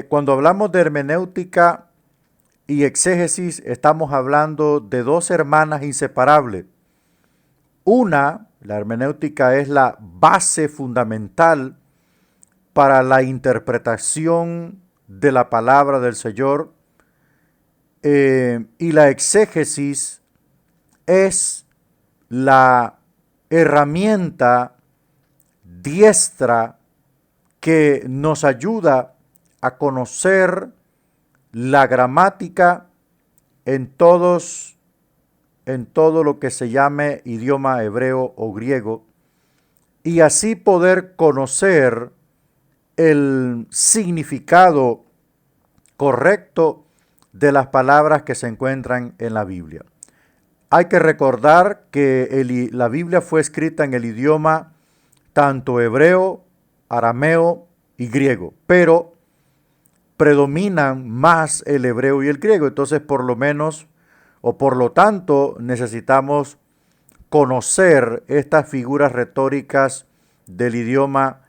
Cuando hablamos de hermenéutica y exégesis, estamos hablando de dos hermanas inseparables. Una, la hermenéutica es la base fundamental para la interpretación de la palabra del Señor, y la exégesis es la herramienta diestra que nos ayuda a conocer la gramática en todo lo que se llame idioma hebreo o griego, y así poder conocer el significado correcto de las palabras que se encuentran en la Biblia. Hay que recordar que la Biblia fue escrita en el idioma tanto hebreo, arameo y griego, pero predominan más el hebreo y el griego. Entonces, por lo menos, o por lo tanto, necesitamos conocer estas figuras retóricas del idioma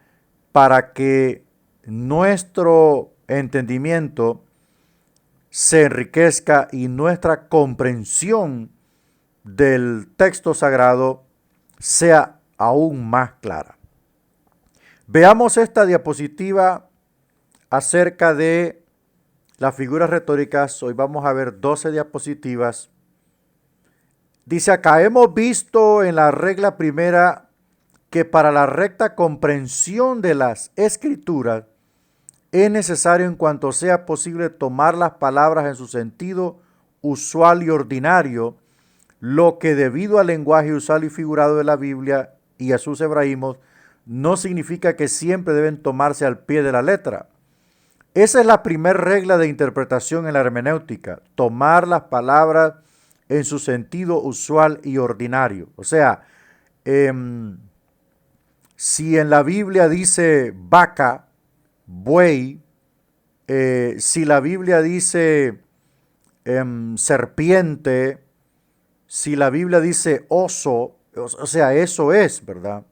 para que nuestro entendimiento se enriquezca y nuestra comprensión del texto sagrado sea aún más clara. Veamos esta diapositiva acerca de las figuras retóricas. Hoy vamos a ver 12 diapositivas. Dice acá, hemos visto en la regla primera que para la recta comprensión de las escrituras es necesario en cuanto sea posible tomar las palabras en su sentido usual y ordinario, lo que debido al lenguaje usual y figurado de la Biblia y a sus hebraísmos no significa que siempre deben tomarse al pie de la letra. Esa es la primera regla de interpretación en la hermenéutica, tomar las palabras en su sentido usual y ordinario. O sea, si en la Biblia dice vaca, buey, si la Biblia dice serpiente, si la Biblia dice oso, o sea, eso es, ¿verdad?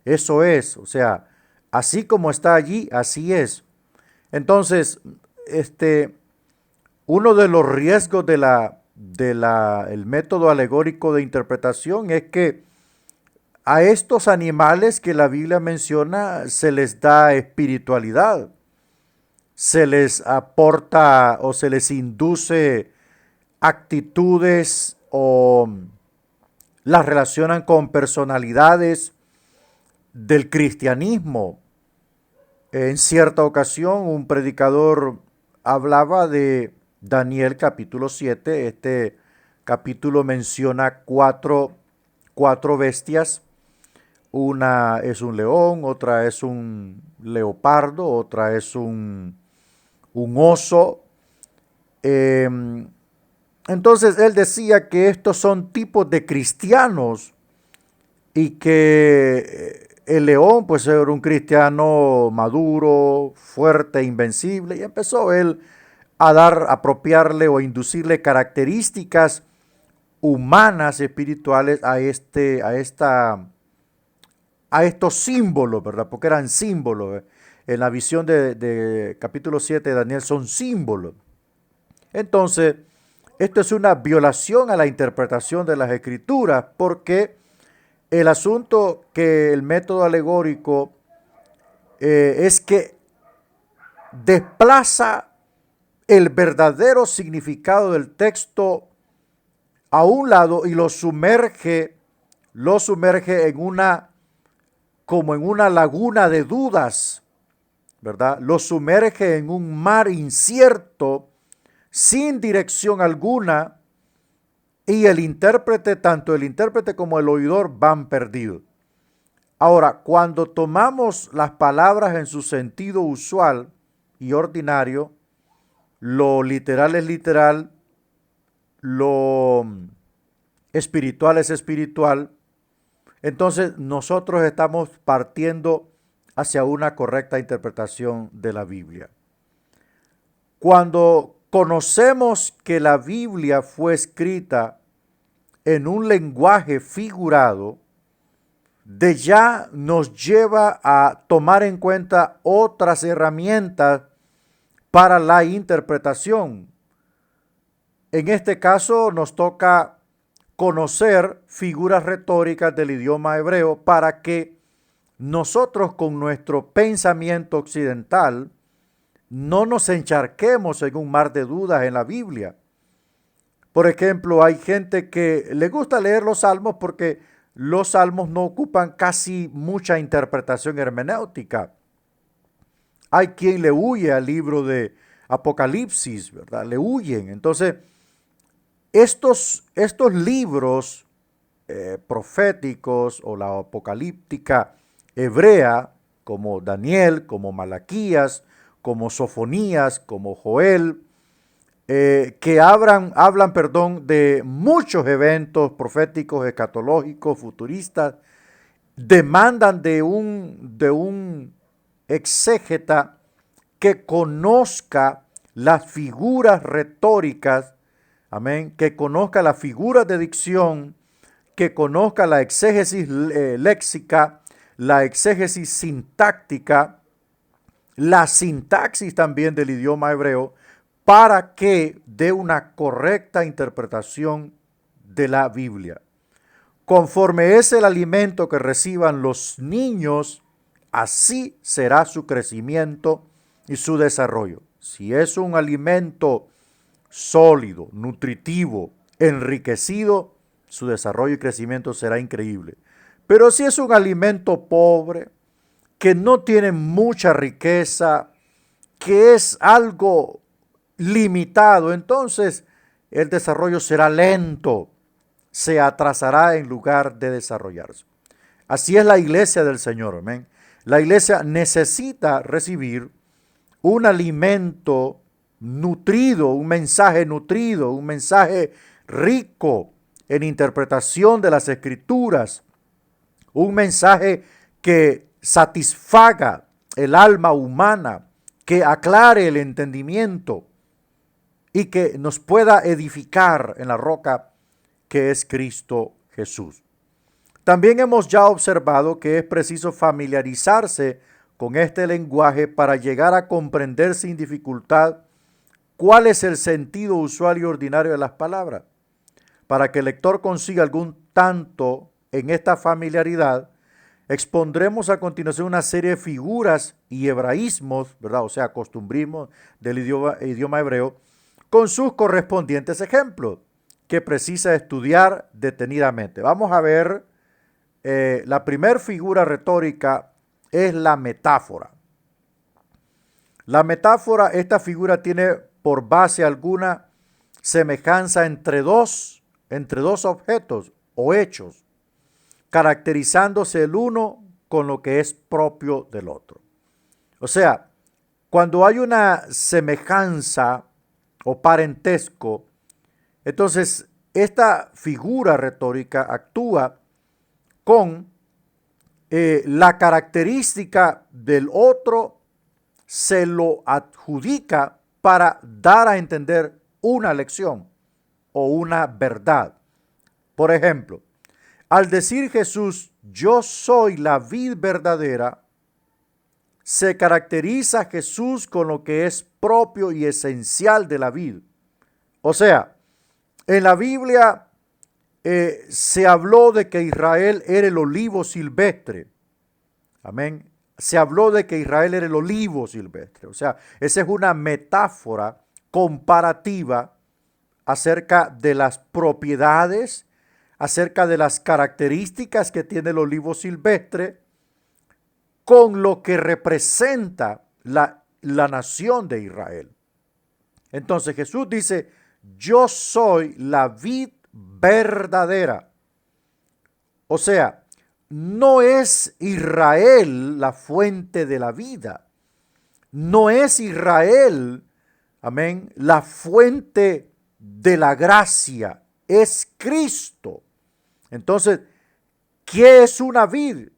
Eso es, o sea, así como está allí, así es. Entonces, uno de los riesgos el método alegórico de interpretación es que a estos animales que la Biblia menciona se les da espiritualidad, se les aporta o se les induce actitudes o las relacionan con personalidades del cristianismo. En cierta ocasión un predicador hablaba de Daniel capítulo 7. Este capítulo menciona cuatro bestias. Una es un león, otra es un leopardo, otra es un oso. Entonces él decía que estos son tipos de cristianos y que el león pues era un cristiano maduro, fuerte, invencible, y empezó él a apropiarle o inducirle características humanas, espirituales a estos símbolos, ¿verdad? Porque eran símbolos. En la visión de capítulo 7 de Daniel son símbolos. Entonces, esto es una violación a la interpretación de las escrituras, porque el asunto que el método alegórico es que desplaza el verdadero significado del texto a un lado y lo sumerge en como en una laguna de dudas, ¿verdad? Lo sumerge en un mar incierto, sin dirección alguna, y tanto el intérprete como el oidor van perdidos. Ahora, cuando tomamos las palabras en su sentido usual y ordinario, lo literal es literal, lo espiritual es espiritual, entonces nosotros estamos partiendo hacia una correcta interpretación de la Biblia. Cuando conocemos que la Biblia fue escrita en un lenguaje figurado, de ya nos lleva a tomar en cuenta otras herramientas para la interpretación. En este caso nos toca conocer figuras retóricas del idioma hebreo para que nosotros con nuestro pensamiento occidental no nos encharquemos en un mar de dudas en la Biblia. Por ejemplo, hay gente que le gusta leer los salmos porque los salmos no ocupan casi mucha interpretación hermenéutica. Hay quien le huye al libro de Apocalipsis, ¿verdad? Le huyen. Entonces, estos libros proféticos o la apocalíptica hebrea, como Daniel, como Malaquías, como Sofonías, como Joel, que hablan, de muchos eventos proféticos, escatológicos, futuristas, demandan de un exégeta que conozca las figuras retóricas, amén, que conozca las figuras de dicción, que conozca la exégesis léxica, la exégesis sintáctica, la sintaxis también del idioma hebreo, para que dé una correcta interpretación de la Biblia. Conforme es el alimento que reciban los niños, así será su crecimiento y su desarrollo. Si es un alimento sólido, nutritivo, enriquecido, su desarrollo y crecimiento será increíble. Pero si es un alimento pobre, que no tiene mucha riqueza, que es algo limitado, entonces el desarrollo será lento, se atrasará en lugar de desarrollarse. Así es la iglesia del Señor, amén. La iglesia necesita recibir un alimento nutrido, un mensaje rico en interpretación de las escrituras, un mensaje que satisfaga el alma humana, que aclare el entendimiento y que nos pueda edificar en la roca que es Cristo Jesús. También hemos ya observado que es preciso familiarizarse con este lenguaje para llegar a comprender sin dificultad cuál es el sentido usual y ordinario de las palabras. Para que el lector consiga algún tanto en esta familiaridad, expondremos a continuación una serie de figuras y hebraísmos, ¿verdad? O sea, costumbrismos del idioma hebreo, con sus correspondientes ejemplos, que precisa estudiar detenidamente. Vamos a ver, la primera figura retórica es la metáfora. La metáfora, esta figura tiene por base alguna semejanza entre dos objetos o hechos, caracterizándose el uno con lo que es propio del otro. O sea, cuando hay una semejanza o parentesco, entonces esta figura retórica actúa con la característica del otro, se lo adjudica para dar a entender una lección o una verdad. Por ejemplo, al decir Jesús, yo soy la vid verdadera, se caracteriza Jesús con lo que es propio y esencial de la vid. O sea, en la Biblia se habló de que Israel era el olivo silvestre. Amén. Se habló de que Israel era el olivo silvestre. O sea, esa es una metáfora comparativa acerca de las propiedades, acerca de las características que tiene el olivo silvestre con lo que representa la nación de Israel. Entonces Jesús dice, yo soy la vid verdadera. O sea, no es Israel la fuente de la vida. No es Israel, amén, la fuente de la gracia. Es Cristo. Entonces, ¿qué es una vid?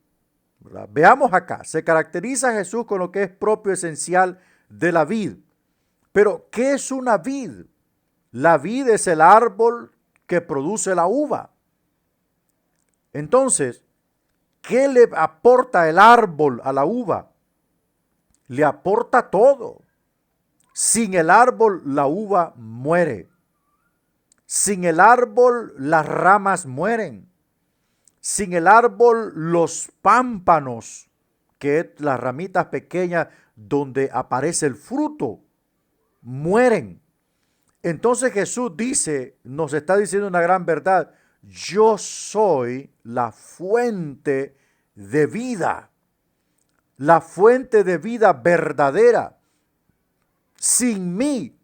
¿Verdad? Veamos acá. Se caracteriza Jesús con lo que es propio esencial de la vid. Pero, ¿qué es una vid? La vid es el árbol que produce la uva. Entonces, ¿qué le aporta el árbol a la uva? Le aporta todo. Sin el árbol la uva muere. Sin el árbol las ramas mueren. Sin el árbol los pámpanos, que es las ramitas pequeñas donde aparece el fruto, mueren. Entonces Jesús dice, nos está diciendo una gran verdad: yo soy la fuente de vida, la fuente de vida verdadera. Sin mí,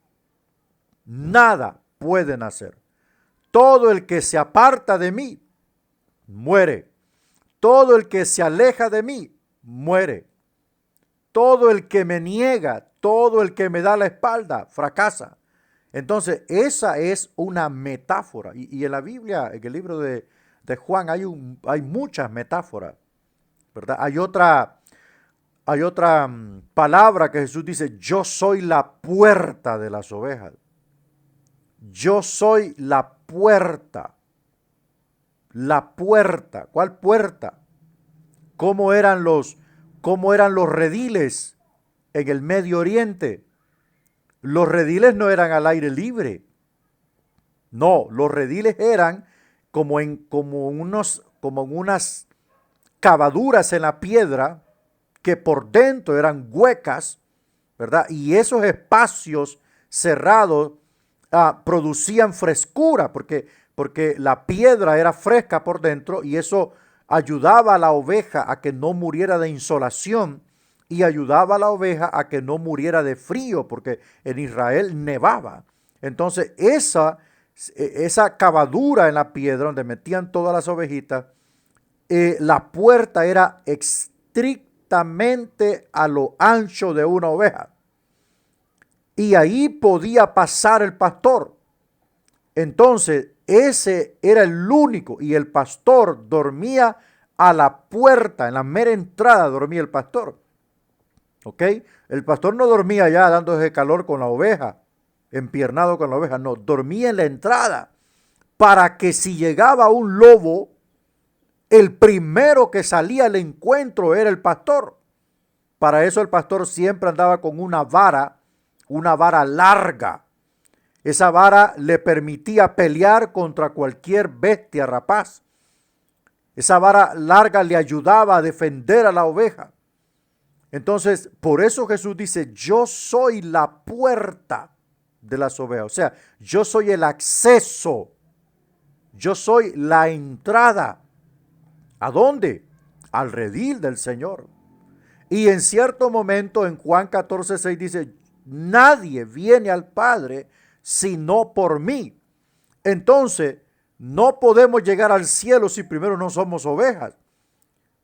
nada puede nacer. Todo el que se aparta de mí, muere. Todo el que se aleja de mí, muere. Todo el que me niega, todo el que me da la espalda, fracasa. Entonces, esa es una metáfora. Y en la Biblia, en el libro de Juan, hay muchas metáforas, ¿verdad? Hay otra palabra que Jesús dice: yo soy la puerta de las ovejas. Yo soy la puerta. La puerta. ¿Cuál puerta? ¿Cómo eran los rediles en el Medio Oriente? Los rediles no eran al aire libre. No, los rediles eran como en unas cavaduras en la piedra que por dentro eran huecas, ¿verdad? Y esos espacios cerrados producían frescura porque la piedra era fresca por dentro, y eso ayudaba a la oveja a que no muriera de insolación, y ayudaba a la oveja a que no muriera de frío, porque en Israel nevaba. Entonces esa cavadura en la piedra donde metían todas las ovejitas, la puerta era estrictamente a lo ancho de una oveja, y ahí podía pasar el pastor. Entonces ese era el único, y el pastor dormía a la puerta, en la mera entrada dormía el pastor. ¿Ok? El pastor no dormía ya dándose calor con la oveja, empiernado con la oveja, no, dormía en la entrada, para que si llegaba un lobo, el primero que salía al encuentro era el pastor. Para eso el pastor siempre andaba con una vara larga. Esa vara le permitía pelear contra cualquier bestia rapaz. Esa vara larga le ayudaba a defender a la oveja. Entonces, por eso Jesús dice: yo soy la puerta de las ovejas. O sea, yo soy el acceso. Yo soy la entrada. ¿A dónde? Al redil del Señor. Y en cierto momento en Juan 14:6 dice: nadie viene al Padre sino por mí. Entonces, no podemos llegar al cielo si primero no somos ovejas.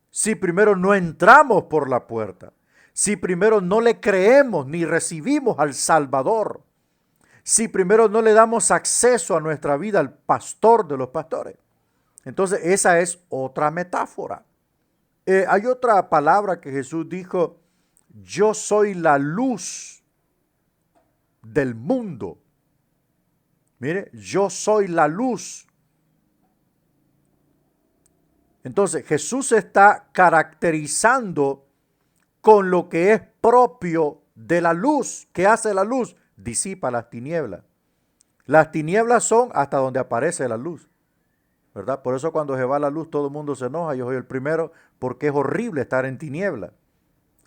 Si primero no entramos por la puerta. Si primero no le creemos ni recibimos al Salvador. Si primero no le damos acceso a nuestra vida al pastor de los pastores. Entonces, esa es otra metáfora. Hay otra palabra que Jesús dijo: yo soy la luz del mundo. Mire, yo soy la luz. Entonces, Jesús se está caracterizando con lo que es propio de la luz. ¿Qué hace la luz? Disipa las tinieblas. Las tinieblas son hasta donde aparece la luz, ¿verdad? Por eso cuando se va la luz todo el mundo se enoja. Yo soy el primero, porque es horrible estar en tinieblas.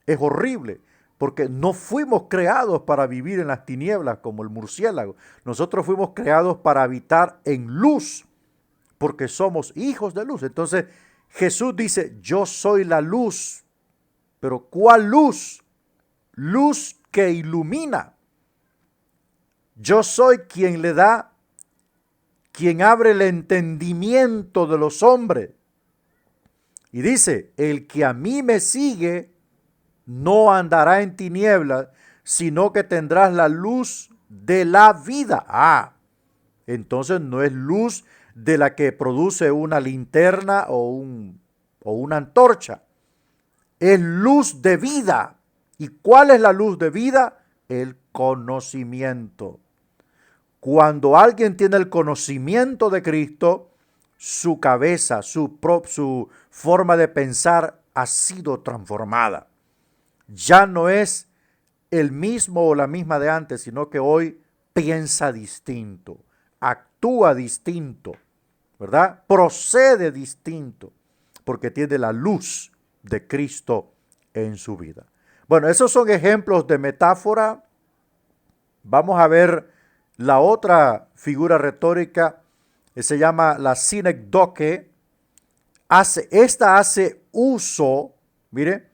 Es horrible, porque no fuimos creados para vivir en las tinieblas como el murciélago. Nosotros fuimos creados para habitar en luz, porque somos hijos de luz. Entonces Jesús dice: yo soy la luz. Pero ¿cuál luz? Luz que ilumina. Yo soy quien abre el entendimiento de los hombres. Y dice: el que a mí me sigue no andará en tinieblas, sino que tendrás la luz de la vida. Entonces no es luz de la que produce una linterna o una antorcha. Es luz de vida. ¿Y cuál es la luz de vida? El conocimiento. Cuando alguien tiene el conocimiento de Cristo, su cabeza, su forma de pensar ha sido transformada. Ya no es el mismo o la misma de antes, sino que hoy piensa distinto, actúa distinto, ¿verdad? Procede distinto, porque tiene la luz de Cristo en su vida. Bueno, esos son ejemplos de metáfora. Vamos a ver la otra figura retórica, que se llama la sinecdoque. Esta hace uso, mire,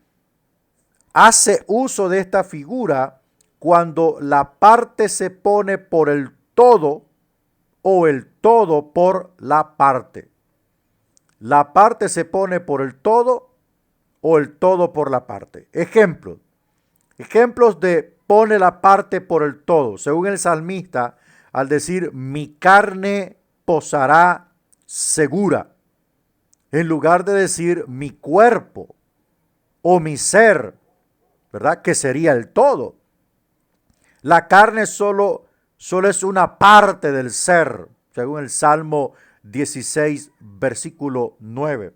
hace uso de esta figura cuando la parte se pone por el todo o el todo por la parte. La parte se pone por el todo o el todo por la parte. Ejemplos de pone la parte por el todo. Según el salmista, al decir mi carne posará segura, en lugar de decir mi cuerpo o mi ser, ¿verdad? Que sería el todo. La carne solo es una parte del ser, según el Salmo 16, versículo 9.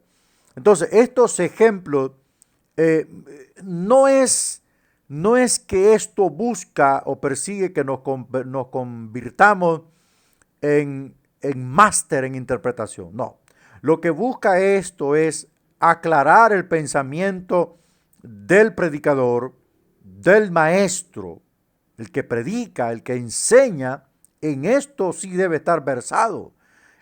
Entonces, estos ejemplos no es que esto busca o persigue que nos convirtamos en máster en interpretación. No. Lo que busca esto es aclarar el pensamiento del predicador, del maestro, el que predica, el que enseña. En esto sí debe estar versado.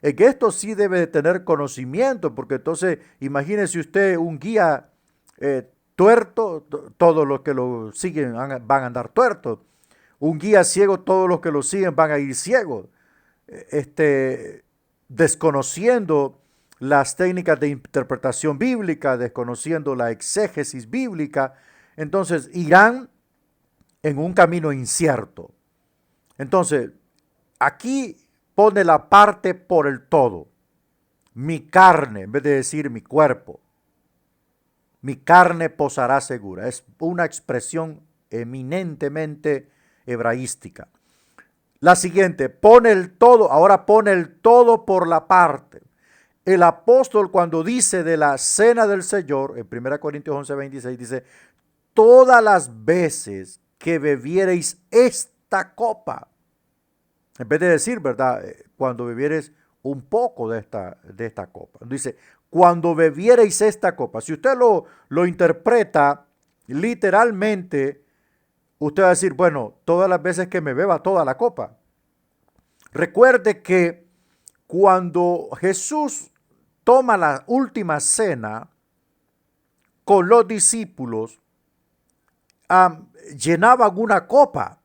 En esto sí debe de tener conocimiento, porque entonces imagínese usted un guía tuerto, todos los que lo siguen van a andar tuertos. Un guía ciego, todos los que lo siguen van a ir ciegos. Desconociendo las técnicas de interpretación bíblica, desconociendo la exégesis bíblica, entonces irán en un camino incierto. Entonces, aquí pone la parte por el todo. Mi carne, en vez de decir mi cuerpo. Mi carne posará segura. Es una expresión eminentemente hebraística. La siguiente, pone el todo, ahora pone el todo por la parte. El apóstol cuando dice de la cena del Señor, en 1 Corintios 11, 26, dice, todas las veces que bebiereis esta copa, en vez de decir, ¿verdad? Cuando bebieres un poco de esta copa. Dice, cuando bebiereis esta copa. Si usted lo interpreta literalmente, usted va a decir, bueno, todas las veces que me beba toda la copa. Recuerde que cuando Jesús toma la última cena con los discípulos, llenaban una copa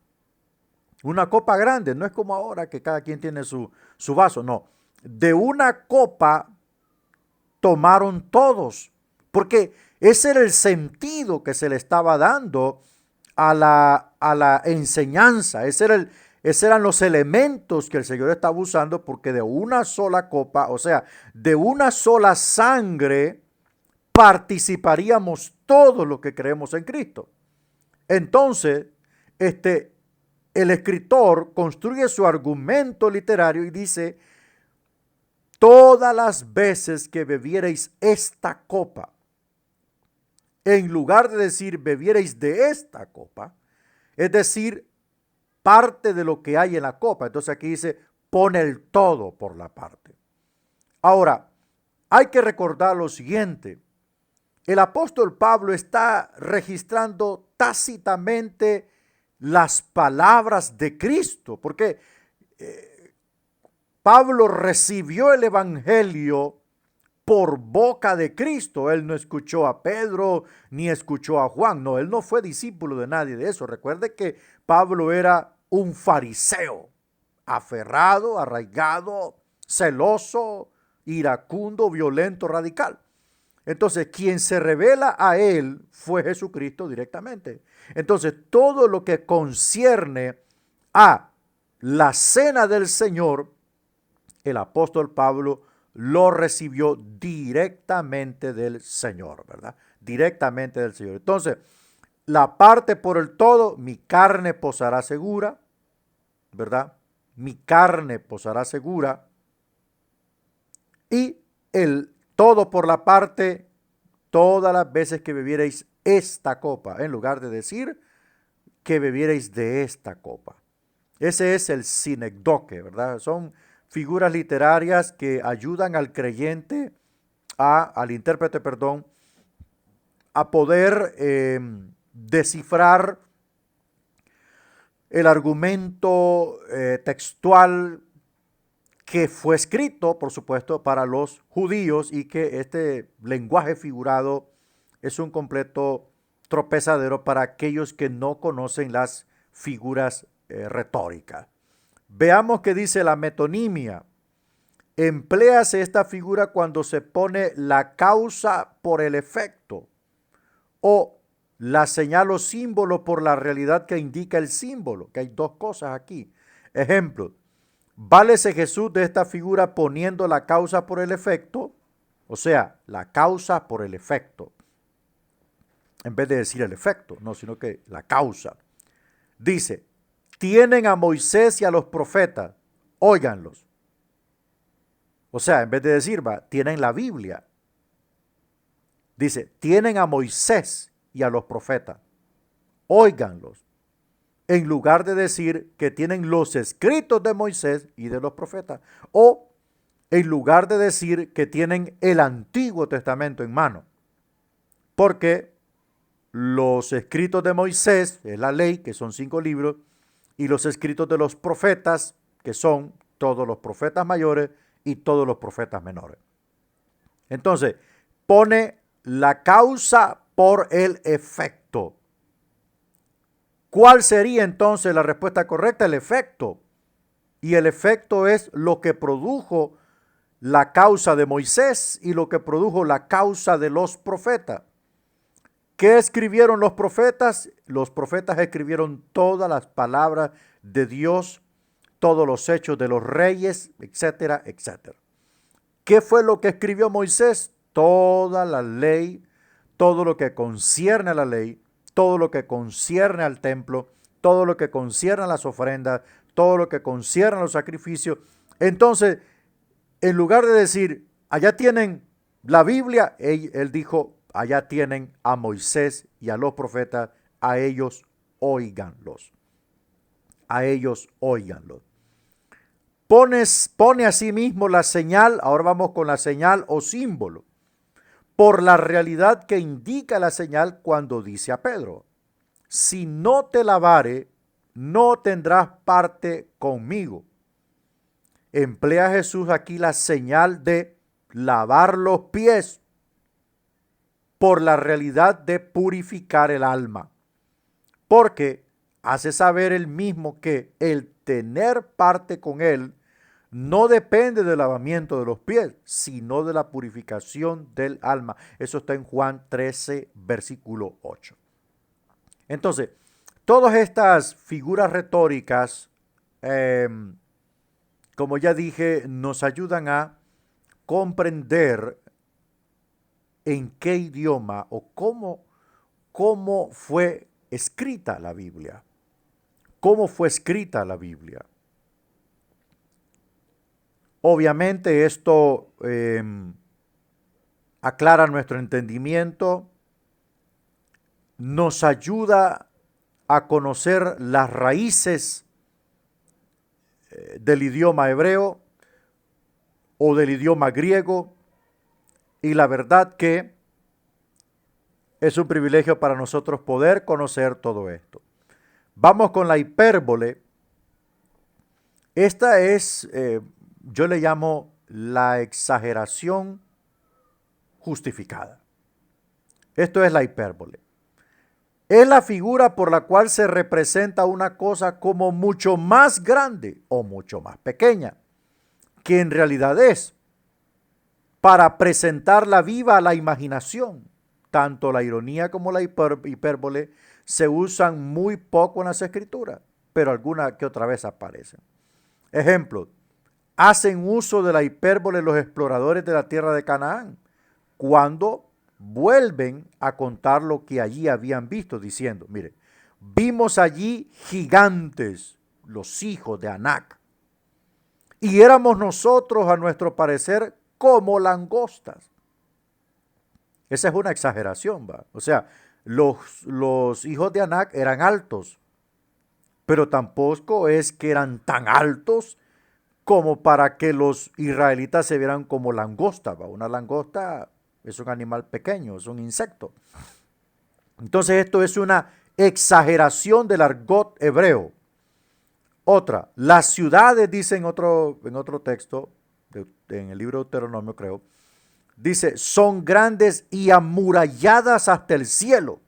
grande. No es como ahora que cada quien tiene su vaso, no. De una copa tomaron todos, porque ese era el sentido que se le estaba dando a la enseñanza. Esos eran los elementos que el Señor estaba usando, porque de una sola copa, o sea, de una sola sangre, participaríamos todos los que creemos en Cristo. Entonces, el escritor construye su argumento literario y dice, todas las veces que bebiereis esta copa, en lugar de decir bebiereis de esta copa, es decir, parte de lo que hay en la copa. Entonces aquí dice, pone el todo por la parte. Ahora, hay que recordar lo siguiente. El apóstol Pablo está registrando tácitamente las palabras de Cristo, porque Pablo recibió el evangelio por boca de Cristo. Él no escuchó a Pedro ni escuchó a Juan. No, él no fue discípulo de nadie de eso. Recuerde que Pablo era un fariseo, aferrado, arraigado, celoso, iracundo, violento, radical. Entonces, quien se revela a él fue Jesucristo directamente. Entonces, todo lo que concierne a la cena del Señor, el apóstol Pablo lo recibió directamente del Señor, ¿verdad? Directamente del Señor. Entonces, la parte por el todo, mi carne posará segura, ¿verdad? Mi carne posará segura. Y el todo por la parte, todas las veces que bebierais esta copa, en lugar de decir que bebierais de esta copa. Ese es el sinecdoque, ¿verdad? Son figuras literarias que ayudan al creyente, al intérprete, perdón, a poder descifrar el argumento textual que fue escrito, por supuesto, para los judíos, y que este lenguaje figurado es un completo tropezadero para aquellos que no conocen las figuras retóricas. Veamos qué dice la metonimia. Empléase esta figura cuando se pone la causa por el efecto, o la señal o símbolo por la realidad que indica el símbolo, que hay dos cosas aquí. Ejemplo, válese Jesús de esta figura poniendo la causa por el efecto, o sea, la causa por el efecto, en vez de decir el efecto, no, sino que la causa. Dice, tienen a Moisés y a los profetas, óiganlos. O sea, en vez de decir, tienen la Biblia. Dice, tienen a Moisés y a los profetas, óiganlos. En lugar de decir que tienen los escritos de Moisés y de los profetas, o en lugar de decir que tienen el Antiguo Testamento en mano. Porque los escritos de Moisés, es la ley, que son 5 libros, y los escritos de los profetas, que son todos los profetas mayores y todos los profetas menores. Entonces, pone la causa por el efecto. ¿Cuál sería entonces la respuesta correcta? El efecto. Y el efecto es lo que produjo la causa de Moisés y lo que produjo la causa de los profetas. ¿Qué escribieron los profetas? Los profetas escribieron todas las palabras de Dios, todos los hechos de los reyes, etcétera, etcétera. ¿Qué fue lo que escribió Moisés? Toda la ley, todo lo que concierne a la ley, todo lo que concierne al templo, todo lo que concierne a las ofrendas, todo lo que concierne a los sacrificios. Entonces, en lugar de decir, allá tienen la Biblia, él dijo, allá tienen a Moisés y a los profetas, a ellos óiganlos. A ellos óiganlos. Pone a sí mismo la señal, ahora vamos con la señal o símbolo, por la realidad que indica la señal cuando dice a Pedro, si no te lavare, no tendrás parte conmigo. Emplea Jesús aquí la señal de lavar los pies por la realidad de purificar el alma, porque hace saber él mismo que el tener parte con él no depende del lavamiento de los pies, sino de la purificación del alma. Eso está en Juan 13, versículo 8. Entonces, todas estas figuras retóricas, como ya dije, nos ayudan a comprender en qué idioma o cómo fue escrita la Biblia. ¿Cómo fue escrita la Biblia? Obviamente esto aclara nuestro entendimiento, nos ayuda a conocer las raíces del idioma hebreo o del idioma griego, y la verdad que es un privilegio para nosotros poder conocer todo esto. Vamos con la hipérbole. Esta es, yo le llamo la exageración justificada. Esto es la hipérbole. Es la figura por la cual se representa una cosa como mucho más grande o mucho más pequeña, que en realidad es, para presentarla viva a la imaginación. Tanto la ironía como la hipérbole se usan muy poco en las escrituras, pero alguna que otra vez aparecen. Ejemplo, hacen uso de la hipérbole los exploradores de la tierra de Canaán, cuando vuelven a contar lo que allí habían visto, diciendo, mire, vimos allí gigantes, los hijos de Anac, y éramos nosotros, a nuestro parecer, como langostas. Esa es una exageración, ¿va? O sea, los hijos de Anac eran altos, pero tampoco es que eran tan altos como para que los israelitas se vieran como langostas. Una langosta es un animal pequeño, es un insecto. Entonces esto es una exageración del argot hebreo. Otra, las ciudades, dice en otro texto, en el libro de Deuteronomio creo, dice, son grandes y amuralladas hasta el cielo.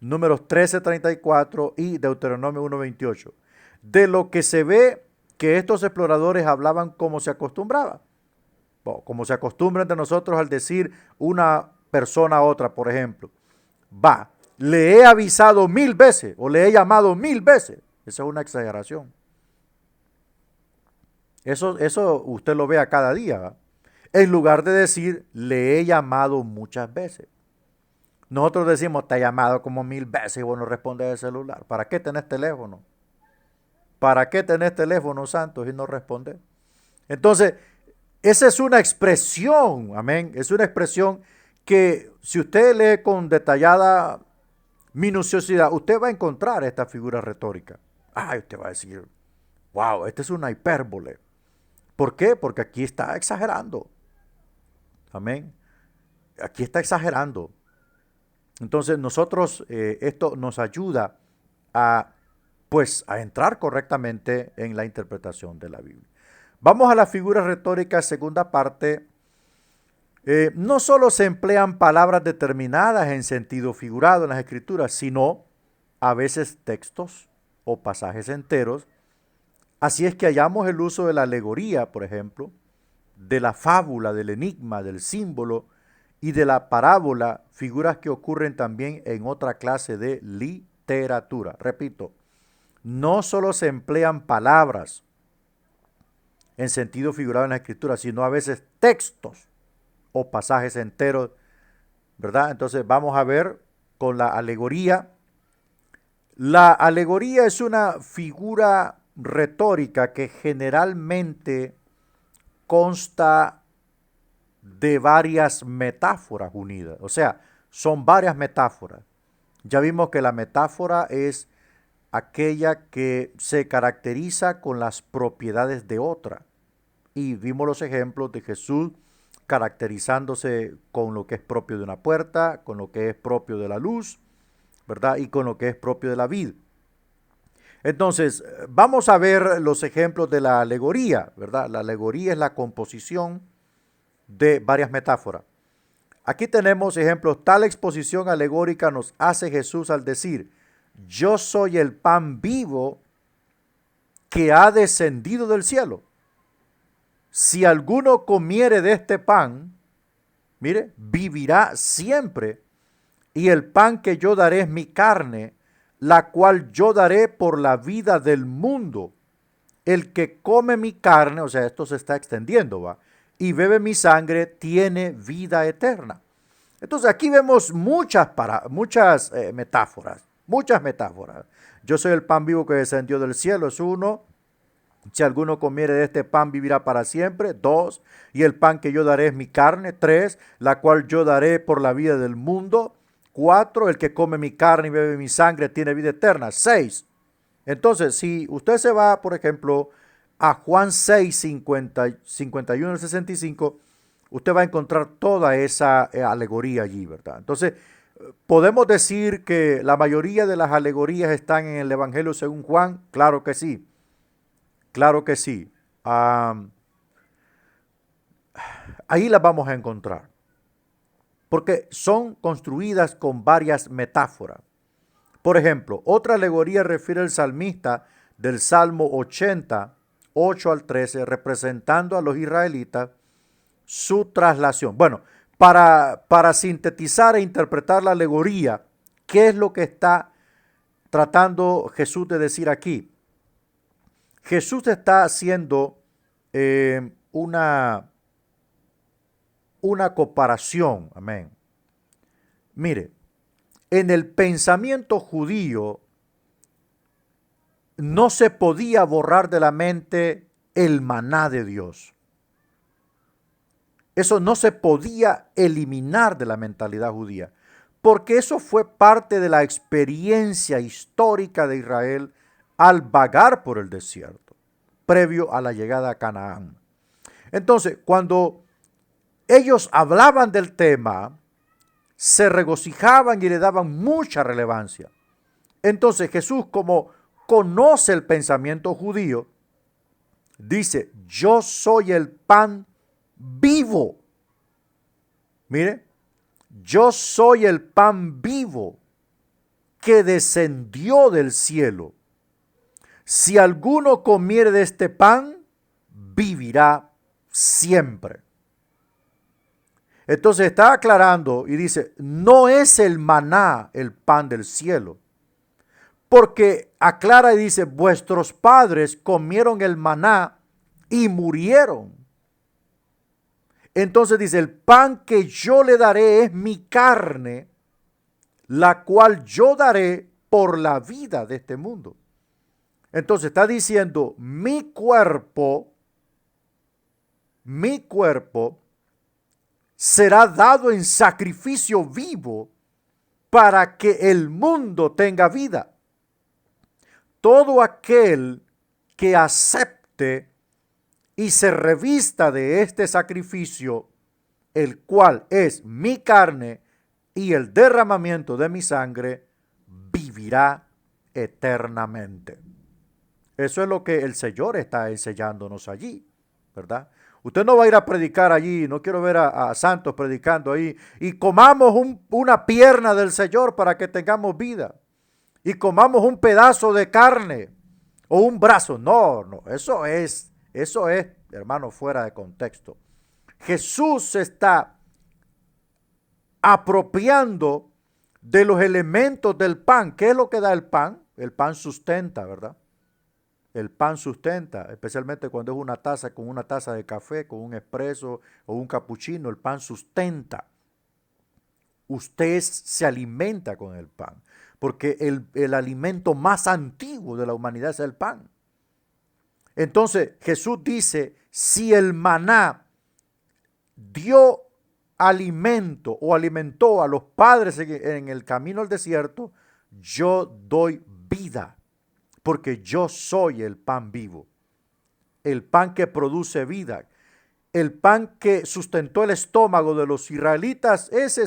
Números 13:34 y Deuteronomio 1:28. De lo que se ve que estos exploradores hablaban como se acostumbraba. Como se acostumbra entre nosotros al decir una persona a otra, por ejemplo. Le he avisado 1000 veces o le he llamado 1000 veces. Esa es una exageración. Eso usted lo ve a cada día, ¿va? En lugar de decir, le he llamado muchas veces. Nosotros decimos, te he llamado como 1000 veces y vos no respondes el celular. ¿Para qué tenés teléfono? ¿Para qué tenés teléfono, santos, y no respondes? Entonces, esa es una expresión, amén. Es una expresión que si usted lee con detallada minuciosidad, usted va a encontrar esta figura retórica. Usted va a decir, wow, esta es una hipérbole. ¿Por qué? Porque aquí está exagerando. Amén. Aquí está exagerando. Entonces nosotros, esto nos ayuda a, pues, a entrar correctamente en la interpretación de la Biblia. Vamos a la figura retórica, segunda parte. No solo se emplean palabras determinadas en sentido figurado en las escrituras, sino a veces textos o pasajes enteros. Así es que hallamos el uso de la alegoría, por ejemplo, de la fábula, del enigma, del símbolo y de la parábola, figuras que ocurren también en otra clase de literatura. Repito, no solo se emplean palabras en sentido figurado en la escritura, sino a veces textos o pasajes enteros, ¿verdad? Entonces vamos a ver con la alegoría. La alegoría es una figura retórica que generalmente consta de varias metáforas unidas. O sea, son varias metáforas. Ya vimos que la metáfora es aquella que se caracteriza con las propiedades de otra. Y vimos los ejemplos de Jesús caracterizándose con lo que es propio de una puerta, con lo que es propio de la luz, ¿verdad? Y con lo que es propio de la vid. Entonces, vamos a ver los ejemplos de la alegoría, ¿verdad? La alegoría es la composición de varias metáforas. Aquí tenemos ejemplos. Tal exposición alegórica nos hace Jesús al decir, yo soy el pan vivo que ha descendido del cielo. Si alguno comiere de este pan, mire, vivirá siempre. Y el pan que yo daré es mi carne, la cual yo daré por la vida del mundo. El que come mi carne, o sea, esto se está extendiendo, ¿va? Y bebe mi sangre, tiene vida eterna. Entonces aquí vemos muchas metáforas, muchas metáforas. Yo soy el pan vivo que descendió del cielo, es uno. Si alguno comiere de este pan vivirá para siempre. 2. Y el pan que yo daré es mi carne. 3. La cual yo daré por la vida del mundo. 4. El que come mi carne y bebe mi sangre tiene vida eterna. 6. Entonces, si usted se va, por ejemplo, a Juan 6, 51 al 65, usted va a encontrar toda esa alegoría allí, ¿verdad? Entonces, ¿podemos decir que la mayoría de las alegorías están en el Evangelio según Juan? Claro que sí. Claro que sí. Ahí las vamos a encontrar. Porque son construidas con varias metáforas. Por ejemplo, otra alegoría refiere al salmista del Salmo 80, 8 al 13, representando a los israelitas su traslación. Bueno, para sintetizar e interpretar la alegoría, ¿qué es lo que está tratando Jesús de decir aquí? Jesús está haciendo una comparación, amén. Mire, en el pensamiento judío no se podía borrar de la mente el maná de Dios. Eso no se podía eliminar de la mentalidad judía, porque eso fue parte de la experiencia histórica de Israel al vagar por el desierto, previo a la llegada a Canaán. Entonces, cuando ellos hablaban del tema, se regocijaban y le daban mucha relevancia. Entonces Jesús, como conoce el pensamiento judío, dice, yo soy el pan vivo. Mire, yo soy el pan vivo que descendió del cielo. Si alguno comiere de este pan, vivirá siempre. Entonces está aclarando y dice, no es el maná el pan del cielo. Porque aclara y dice, vuestros padres comieron el maná y murieron. Entonces dice, el pan que yo le daré es mi carne, la cual yo daré por la vida de este mundo. Entonces está diciendo, mi cuerpo será dado en sacrificio vivo para que el mundo tenga vida. Todo aquel que acepte y se revista de este sacrificio, el cual es mi carne y el derramamiento de mi sangre, vivirá eternamente. Eso es lo que el Señor está enseñándonos allí, ¿verdad? Usted no va a ir a predicar allí, no quiero ver a santos predicando ahí, y comamos una pierna del Señor para que tengamos vida, y comamos un pedazo de carne o un brazo. No, eso es, hermano, fuera de contexto. Jesús se está apropiando de los elementos del pan. ¿Qué es lo que da el pan? El pan sustenta, ¿verdad? El pan sustenta, especialmente cuando es una taza, con una taza de café, con un espresso o un capuchino, el pan sustenta. Usted se alimenta con el pan, porque el alimento más antiguo de la humanidad es el pan. Entonces Jesús dice, si el maná dio alimento o alimentó a los padres en el camino al desierto, yo doy vida, porque yo soy el pan vivo, el pan que produce vida, el pan que sustentó el estómago de los israelitas, ese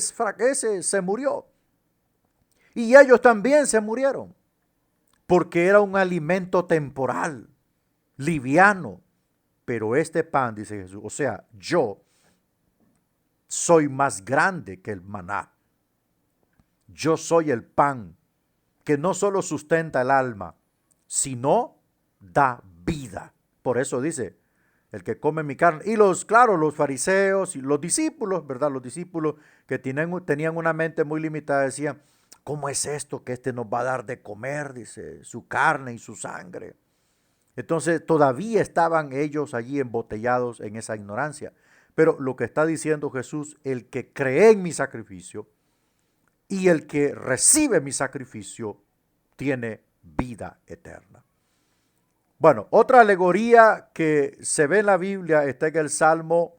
se murió. Y ellos también se murieron, porque era un alimento temporal, liviano. Pero este pan, dice Jesús, o sea, yo soy más grande que el maná. Yo soy el pan que no solo sustenta el alma, sino da vida. Por eso dice, el que come mi carne. Y los fariseos y los discípulos, ¿verdad? Los discípulos que tenían una mente muy limitada decían, ¿cómo es esto que nos va a dar de comer? Dice, su carne y su sangre. Entonces todavía estaban ellos allí embotellados en esa ignorancia. Pero lo que está diciendo Jesús, el que cree en mi sacrificio y el que recibe mi sacrificio tiene vida eterna. Bueno, otra alegoría que se ve en la Biblia está en el Salmo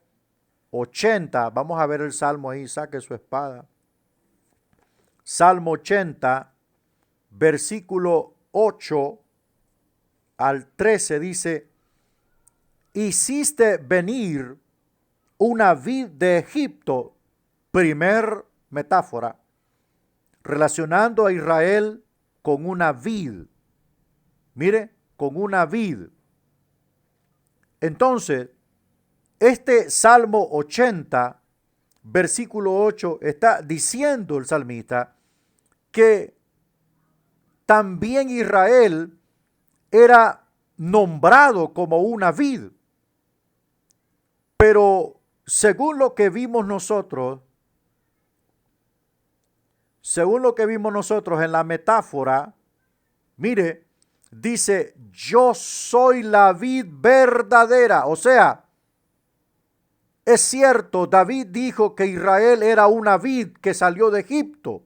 80. Vamos a ver el Salmo ahí, saque su espada. Salmo 80, versículo 8 al 13 dice, hiciste venir una vid de Egipto, primer metáfora, relacionando a Israel con una vid. Mire, con una vid. Entonces, este Salmo 80, versículo 8, está diciendo el salmista que también Israel era nombrado como una vid. Pero según lo que vimos nosotros en la metáfora, mire, dice, yo soy la vid verdadera. O sea, es cierto, David dijo que Israel era una vid que salió de Egipto.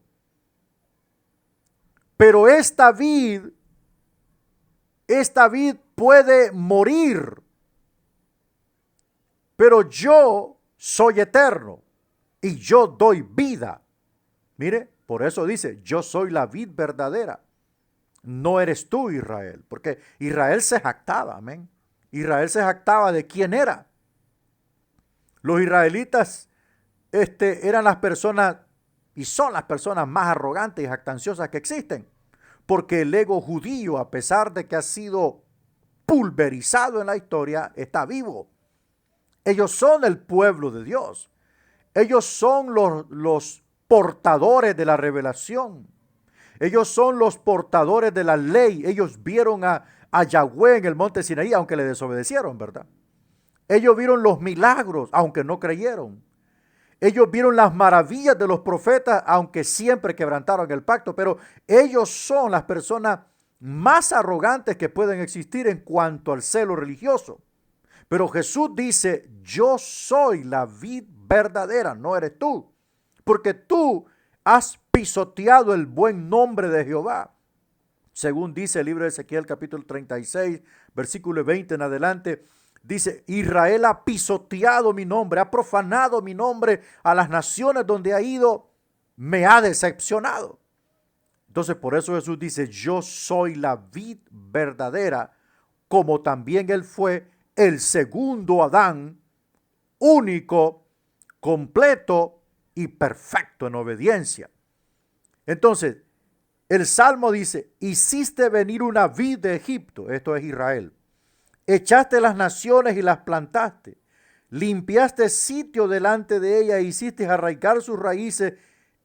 Pero esta vid puede morir. Pero yo soy eterno y yo doy vida. Mire, por eso dice, yo soy la vid verdadera. no eres tú, Israel. Porque Israel se jactaba, amén. Israel se jactaba de quién era. Los israelitas eran las personas y son las personas más arrogantes y jactanciosas que existen. Porque el ego judío, a pesar de que ha sido pulverizado en la historia, está vivo. Ellos son el pueblo de Dios. Ellos son los portadores de la revelación. Ellos son los portadores de la ley. Ellos vieron a Yahweh en el monte Sinaí, aunque le desobedecieron, ¿verdad? Ellos vieron los milagros, aunque no creyeron. Ellos vieron las maravillas de los profetas, aunque siempre quebrantaron el pacto. Pero ellos son las personas más arrogantes que pueden existir en cuanto al celo religioso. Pero Jesús dice, yo soy la vid verdadera, no eres tú. Porque tú has pisoteado el buen nombre de Jehová. Según dice el libro de Ezequiel capítulo 36, versículo 20 en adelante, dice, Israel ha pisoteado mi nombre, ha profanado mi nombre a las naciones donde ha ido, me ha decepcionado. Entonces por eso Jesús dice, yo soy la vid verdadera, como también él fue el segundo Adán, único, completo y perfecto en obediencia. Entonces, el Salmo dice, hiciste venir una vid de Egipto, esto es Israel. Echaste las naciones y las plantaste. Limpiaste sitio delante de ella e hiciste arraigar sus raíces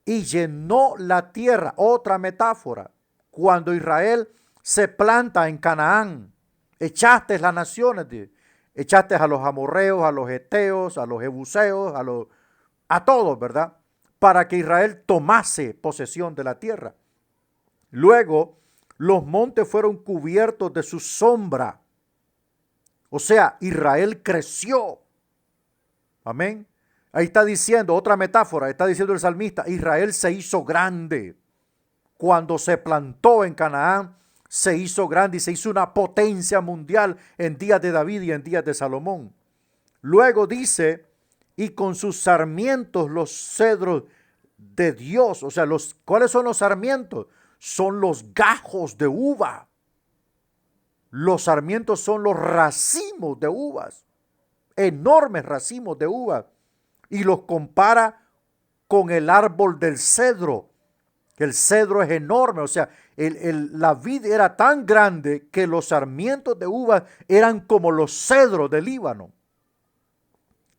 y llenó la tierra. Otra metáfora. Cuando Israel se planta en Canaán, echaste las naciones, echaste a los amorreos, a los heteos, a los jebuseos, a todos, ¿verdad? Para que Israel tomase posesión de la tierra. Luego, los montes fueron cubiertos de su sombra. O sea, Israel creció. Amén. Ahí está diciendo, otra metáfora, está diciendo el salmista, Israel se hizo grande. Cuando se plantó en Canaán, se hizo grande y se hizo una potencia mundial en días de David y en días de Salomón. Luego dice, y con sus sarmientos los cedros de Dios. O sea, ¿cuáles son los sarmientos? Son los gajos de uva. Los sarmientos son los racimos de uvas, enormes racimos de uvas, y los compara con el árbol del cedro, que el cedro es enorme, o sea, la vid era tan grande que los sarmientos de uvas eran como los cedros del Líbano.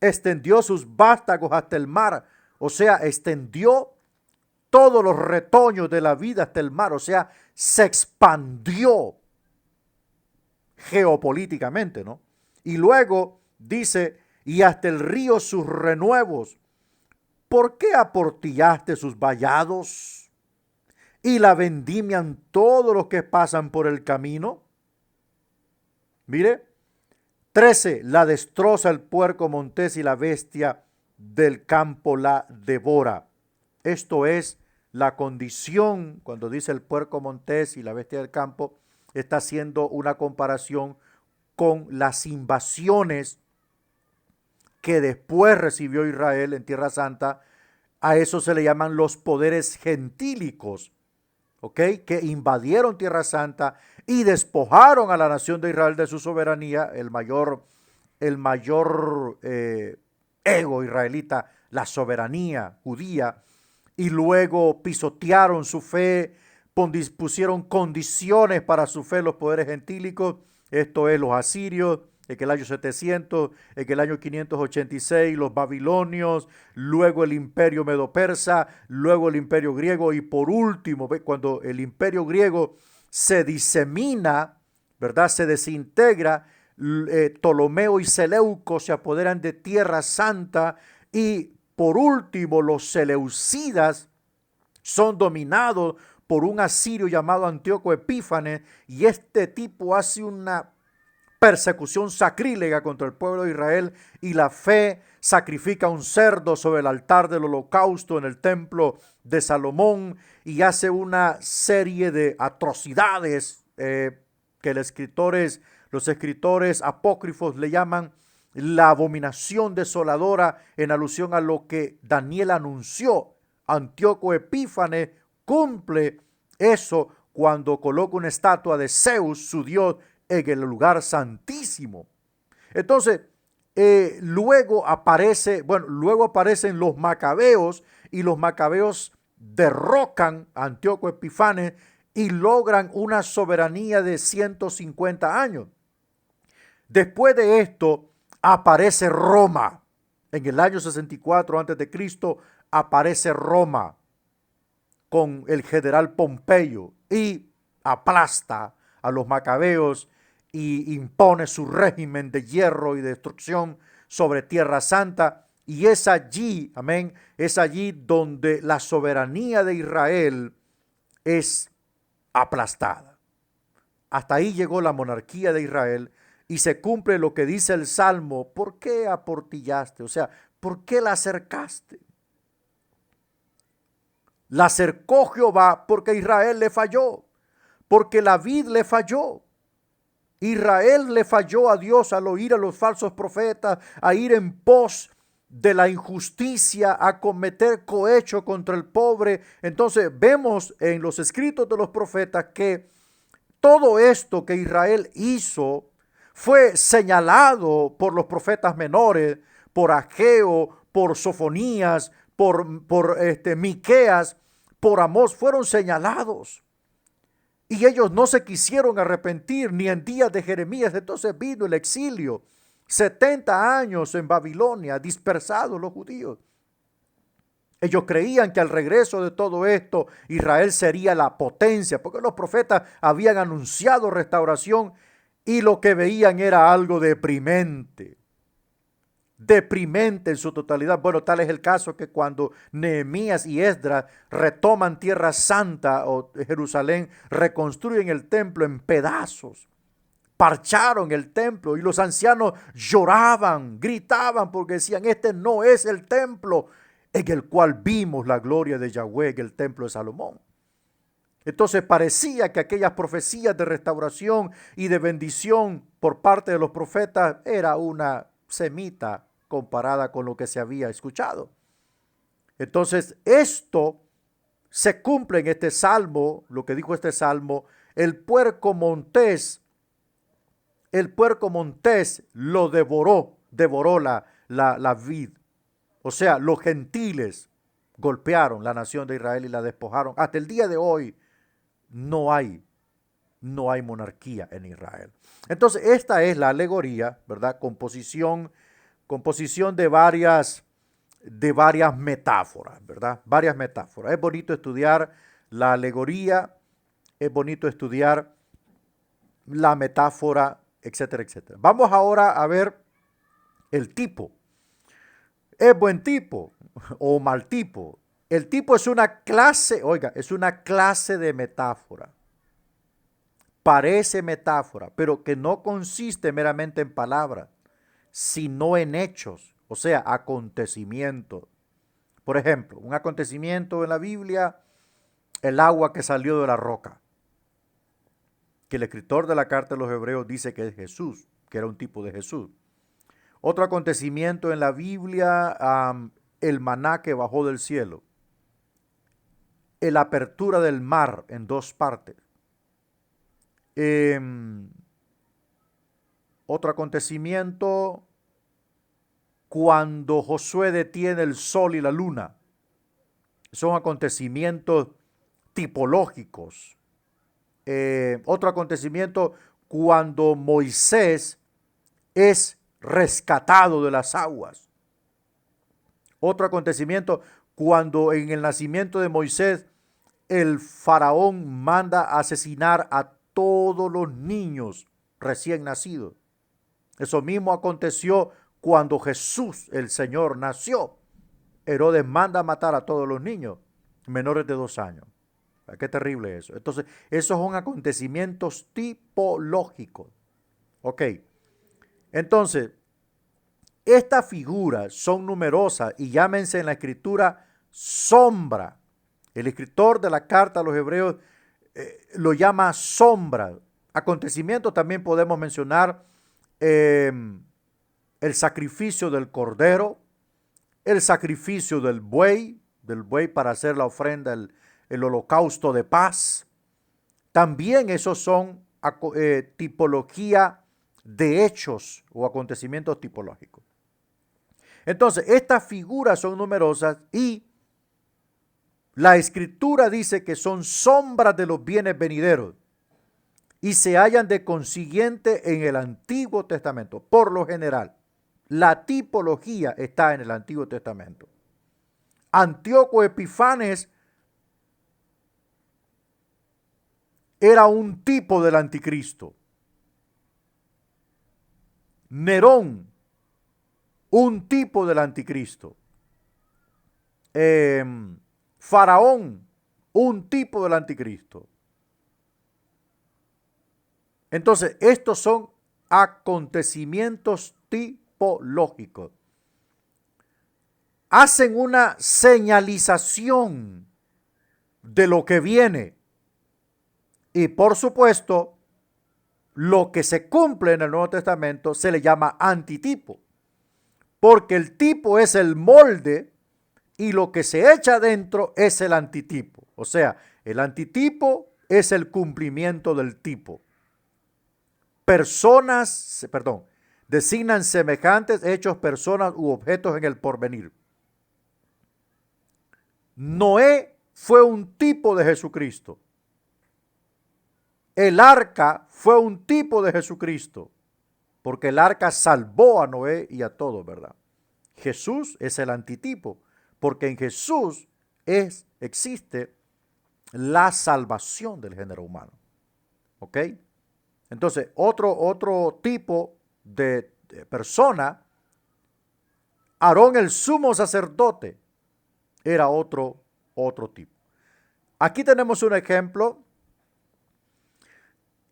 Extendió sus vástagos hasta el mar, o sea, extendió todos los retoños de la vid hasta el mar, o sea, se expandió geopolíticamente, ¿no? Y luego dice, y hasta el río sus renuevos. ¿Por qué aportillaste sus vallados? Y la vendimian todos los que pasan por el camino. Mire, 13, la destroza el puerco montés y la bestia del campo la devora. Esto es la condición, cuando dice el puerco montés y la bestia del campo, está haciendo una comparación con las invasiones que después recibió Israel en Tierra Santa. A eso se le llaman los poderes gentílicos, ¿ok? Que invadieron Tierra Santa y despojaron a la nación de Israel de su soberanía, el mayor ego israelita, la soberanía judía, y luego pisotearon su fe, pusieron condiciones para su fe los poderes gentílicos, esto es los asirios, en el año 700, en el año 586 los babilonios, luego el imperio medo-persa, luego el imperio griego y por último, cuando el imperio griego se disemina, ¿verdad? Se desintegra, Ptolomeo y Seleuco se apoderan de Tierra Santa y por último los seleucidas son dominados por un asirio llamado Antíoco Epífanes y este tipo hace una persecución sacrílega contra el pueblo de Israel y la fe sacrifica un cerdo sobre el altar del holocausto en el templo de Salomón y hace una serie de atrocidades que los escritores apócrifos le llaman la abominación desoladora en alusión a lo que Daniel anunció. Antíoco Epífanes cumple eso cuando coloca una estatua de Zeus, su dios, en el lugar santísimo. Entonces, luego aparecen los macabeos, y los macabeos derrocan a Antíoco Epifanes y logran una soberanía de 150 años. Después de esto aparece Roma. En el año 64 a.C. aparece Roma con el general Pompeyo y aplasta a los macabeos y impone su régimen de hierro y destrucción sobre Tierra Santa. Y es allí, amén, es allí donde la soberanía de Israel es aplastada. Hasta ahí llegó la monarquía de Israel y se cumple lo que dice el Salmo: ¿por qué aportillaste? O sea, ¿por qué la acercaste? La acercó Jehová porque Israel le falló, porque la vid le falló. Israel le falló a Dios al oír a los falsos profetas, a ir en pos de la injusticia, a cometer cohecho contra el pobre. Entonces vemos en los escritos de los profetas que todo esto que Israel hizo fue señalado por los profetas menores, por Ageo, por Sofonías, por Miqueas, por Amós, fueron señalados. Y ellos no se quisieron arrepentir ni en días de Jeremías. Entonces vino el exilio, 70 años en Babilonia, dispersados los judíos. Ellos creían que al regreso de todo esto Israel sería la potencia, porque los profetas habían anunciado restauración y lo que veían era algo deprimente. Deprimente en su totalidad. Bueno, tal es el caso que cuando Nehemías y Esdras retoman Tierra Santa o Jerusalén, reconstruyen el templo en pedazos, parcharon el templo y los ancianos lloraban, gritaban porque decían: este no es el templo en el cual vimos la gloria de Yahweh en el templo de Salomón. Entonces parecía que aquellas profecías de restauración y de bendición por parte de los profetas era una semita comparada con lo que se había escuchado. Entonces esto se cumple en este salmo, lo que dijo este salmo: el puerco montés lo devoró la vid. O sea, los gentiles golpearon la nación de Israel y la despojaron. Hasta el día de hoy no hay monarquía en Israel. Entonces, esta es la alegoría, ¿verdad? Composición de varias metáforas, ¿verdad? Varias metáforas. Es bonito estudiar la alegoría, es bonito estudiar la metáfora, etcétera, etcétera. Vamos ahora a ver el tipo. ¿Es buen tipo o mal tipo? El tipo es una clase, oiga, es una clase de metáfora. Parece metáfora, pero que no consiste meramente en palabras, sino en hechos, o sea, acontecimientos. Por ejemplo, un acontecimiento en la Biblia: el agua que salió de la roca, que el escritor de la carta de los Hebreos dice que es Jesús, que era un tipo de Jesús. Otro acontecimiento en la Biblia: el maná que bajó del cielo, la apertura del mar en dos partes. Otro acontecimiento: cuando Josué detiene el sol y la luna. Son acontecimientos tipológicos. Otro acontecimiento: cuando Moisés es rescatado de las aguas. Otro acontecimiento: cuando en el nacimiento de Moisés el faraón manda asesinar a todos los niños recién nacidos. Eso mismo aconteció cuando Jesús, el Señor, nació. Herodes manda a matar a todos los niños menores de 2 años. Qué terrible eso. Entonces, esos son acontecimientos tipológicos. Ok. Entonces, estas figuras son numerosas y llámense en la escritura sombra. El escritor de la carta a los Hebreos lo llama sombra. Acontecimientos también podemos mencionar el sacrificio del cordero, el sacrificio del buey para hacer la ofrenda, el holocausto de paz. también esos son tipología de hechos o acontecimientos tipológicos. Entonces, estas figuras son numerosas y la Escritura dice que son sombras de los bienes venideros y se hallan de consiguiente en el Antiguo Testamento. Por lo general, la tipología está en el Antiguo Testamento. Antíoco Epifanes era un tipo del anticristo. Nerón, un tipo del anticristo. Faraón, un tipo del anticristo. Entonces, estos son acontecimientos tipológicos. Hacen una señalización de lo que viene. Y por supuesto, lo que se cumple en el Nuevo Testamento se le llama antitipo. Porque el tipo es el molde y lo que se echa dentro es el antitipo. O sea, el antitipo es el cumplimiento del tipo. Designan semejantes hechos, personas u objetos en el porvenir. Noé fue un tipo de Jesucristo. El arca fue un tipo de Jesucristo, porque el arca salvó a Noé y a todos, ¿verdad? Jesús es el antitipo, porque en Jesús existe la salvación del género humano. ¿Ok? Entonces, otro tipo de persona, Aarón el sumo sacerdote, era otro tipo. Aquí tenemos un ejemplo.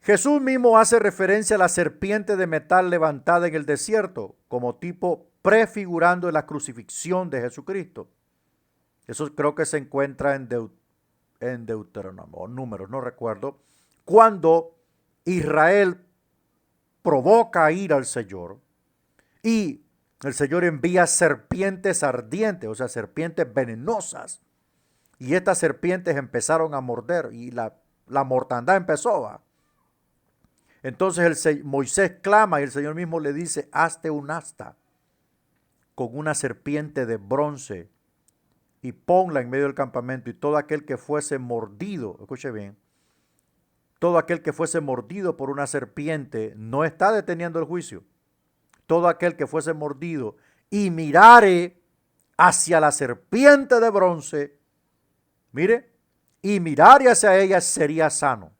Jesús mismo hace referencia a la serpiente de metal levantada en el desierto como tipo prefigurando la crucifixión de Jesucristo. Eso creo que se encuentra en Deuteronomio o Números, no recuerdo. Cuando Israel provoca ira al Señor y el Señor envía serpientes ardientes, o sea, serpientes venenosas. Y estas serpientes empezaron a morder y la mortandad empezó. Entonces Moisés clama y el Señor mismo le dice, hazte un asta con una serpiente de bronce y ponla en medio del campamento y todo aquel que fuese mordido, escuche bien, todo aquel que fuese mordido por una serpiente no está deteniendo el juicio. Todo aquel que fuese mordido y mirare hacia la serpiente de bronce, mire, y mirare hacia ella sería sano.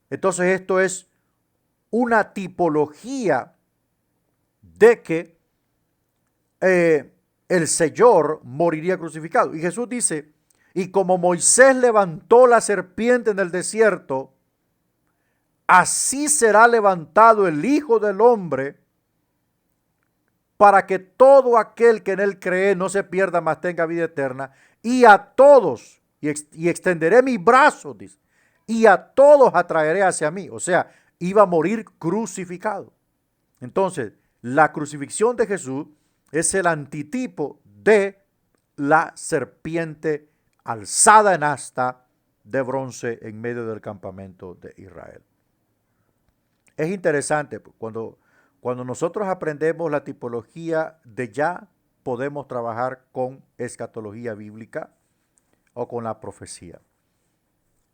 Entonces esto es una tipología de que el Señor moriría crucificado. Y Jesús dice, y como Moisés levantó la serpiente en el desierto, así será levantado el Hijo del Hombre para que todo aquel que en él cree no se pierda, mas tenga vida eterna. Y a todos, y extenderé mis brazos, dice, y a todos atraeré hacia mí. O sea, iba a morir crucificado. Entonces, la crucifixión de Jesús es el antitipo de la serpiente alzada en asta de bronce en medio del campamento de Israel. Es interesante, cuando nosotros aprendemos la tipología de ya, podemos trabajar con escatología bíblica o con la profecía.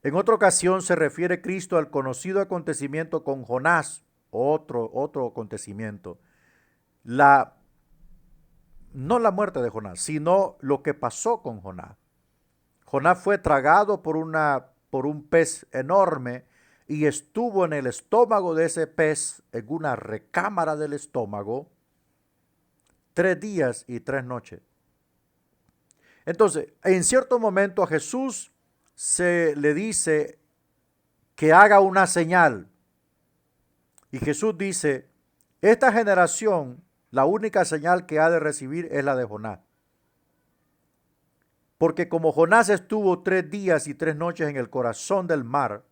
En otra ocasión se refiere Cristo al conocido acontecimiento con Jonás, otro acontecimiento. No la muerte de Jonás, sino lo que pasó con Jonás. Jonás fue tragado por un pez enorme y estuvo en el estómago de ese pez, en una recámara del estómago, 3 días y 3 noches. Entonces, en cierto momento a Jesús se le dice que haga una señal. Y Jesús dice, esta generación, la única señal que ha de recibir es la de Jonás. Porque como Jonás estuvo 3 días y 3 noches en el corazón del mar,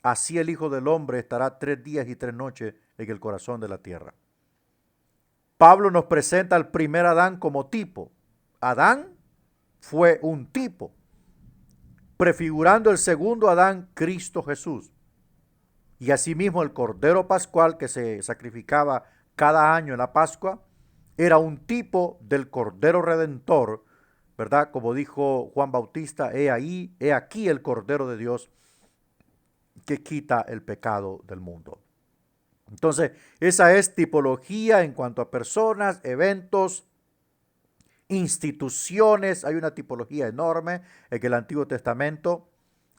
así el Hijo del Hombre estará 3 días y 3 noches en el corazón de la tierra. Pablo nos presenta al primer Adán como tipo. Adán fue un tipo. prefigurando el segundo Adán, Cristo Jesús. Y asimismo el Cordero Pascual que se sacrificaba cada año en la Pascua era un tipo del Cordero Redentor, ¿verdad? Como dijo Juan Bautista, he aquí el Cordero de Dios que quita el pecado del mundo. Entonces, esa es tipología en cuanto a personas, eventos, instituciones. Hay una tipología enorme en el Antiguo Testamento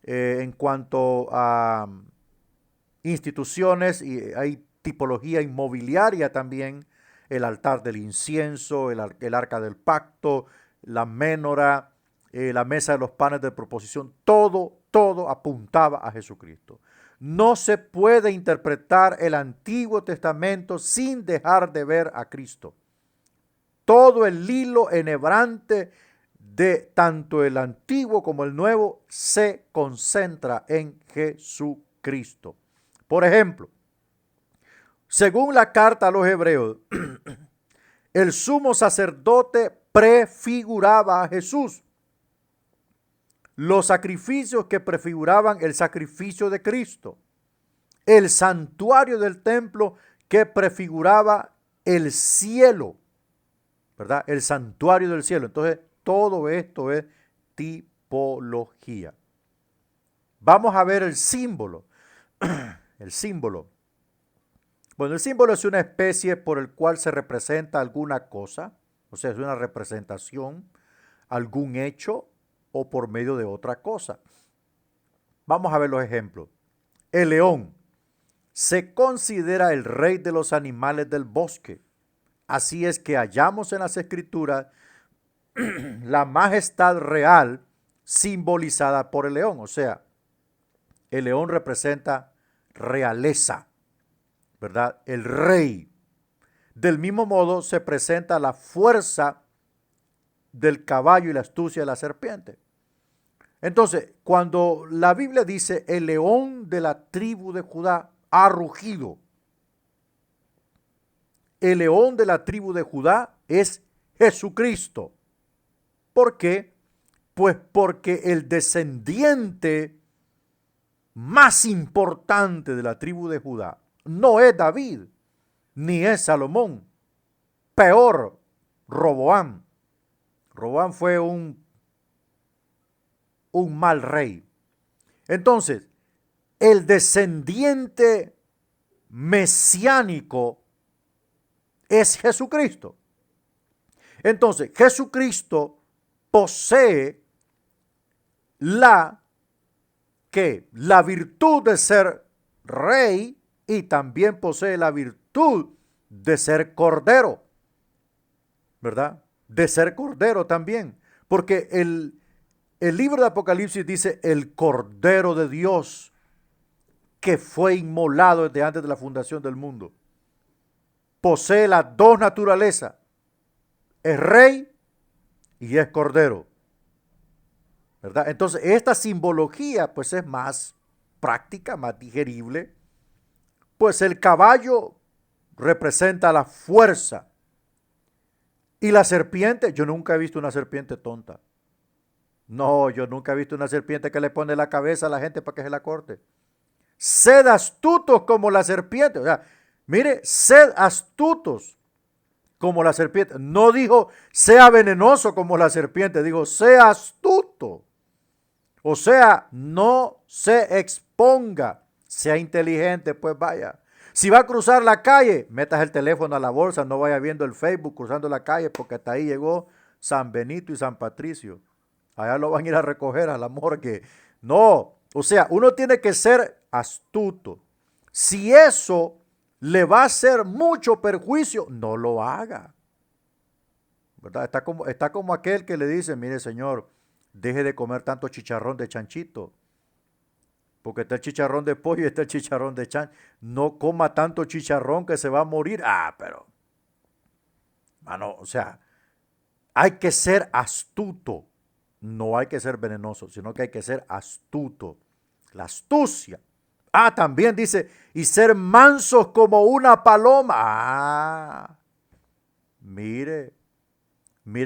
en cuanto a instituciones, y hay tipología inmobiliaria también, el altar del incienso, el arca del pacto, la ménora, la mesa de los panes de proposición, todo apuntaba a Jesucristo. No se puede interpretar el Antiguo Testamento sin dejar de ver a Cristo. Todo el hilo enhebrante de tanto el Antiguo como el Nuevo se concentra en Jesucristo. Por ejemplo, según la carta a los Hebreos, el sumo sacerdote prefiguraba a Jesús. Los sacrificios que prefiguraban el sacrificio de Cristo. El santuario del templo que prefiguraba el cielo, ¿verdad? El santuario del cielo. Entonces, todo esto es tipología. Vamos a ver el símbolo. El símbolo. Bueno, el símbolo es una especie por el cual se representa alguna cosa, o sea, es una representación, algún hecho o por medio de otra cosa. Vamos a ver los ejemplos. El león se considera el rey de los animales del bosque. Así es que hallamos en las Escrituras la majestad real simbolizada por el león. O sea, el león representa realeza, ¿verdad? El rey. Del mismo modo se presenta la fuerza del caballo y la astucia de la serpiente. Entonces, cuando la Biblia dice el león de la tribu de Judá ha rugido, el león de la tribu de Judá es Jesucristo. ¿Por qué? Pues porque el descendiente más importante de la tribu de Judá no es David, ni es Salomón. Peor, Roboam. Roboam fue un mal rey. Entonces, el descendiente mesiánico es Jesucristo. Entonces, Jesucristo posee la virtud de ser rey y también posee la virtud de ser cordero, ¿verdad? De ser cordero también, porque el libro de Apocalipsis dice el Cordero de Dios que fue inmolado desde antes de la fundación del mundo. Posee las dos naturalezas, es rey y es cordero, ¿verdad? Entonces esta simbología pues es más práctica, más digerible, pues el caballo representa la fuerza y la serpiente, yo nunca he visto una serpiente tonta. No, yo nunca he visto una serpiente que le pone la cabeza a la gente para que se la corte. Sed astutos como la serpiente. O sea, mire, sed astutos como la serpiente. No dijo sea venenoso como la serpiente, dijo sea astuto. O sea, no se exponga, sea inteligente, pues vaya. Si va a cruzar la calle, metas el teléfono a la bolsa, no vaya viendo el Facebook cruzando la calle porque hasta ahí llegó San Benito y San Patricio. Allá lo van a ir a recoger a la morgue. No, o sea, uno tiene que ser astuto. Si eso le va a hacer mucho perjuicio, no lo haga. ¿Verdad? Está como aquel que le dice, mire señor, deje de comer tanto chicharrón de chanchito. Porque está el chicharrón de pollo y está el chicharrón de chancho. No coma tanto chicharrón que se va a morir. Pero, mano, o sea, hay que ser astuto. No hay que ser venenoso, sino que hay que ser astuto. La astucia. También dice, y ser mansos como una paloma. Mire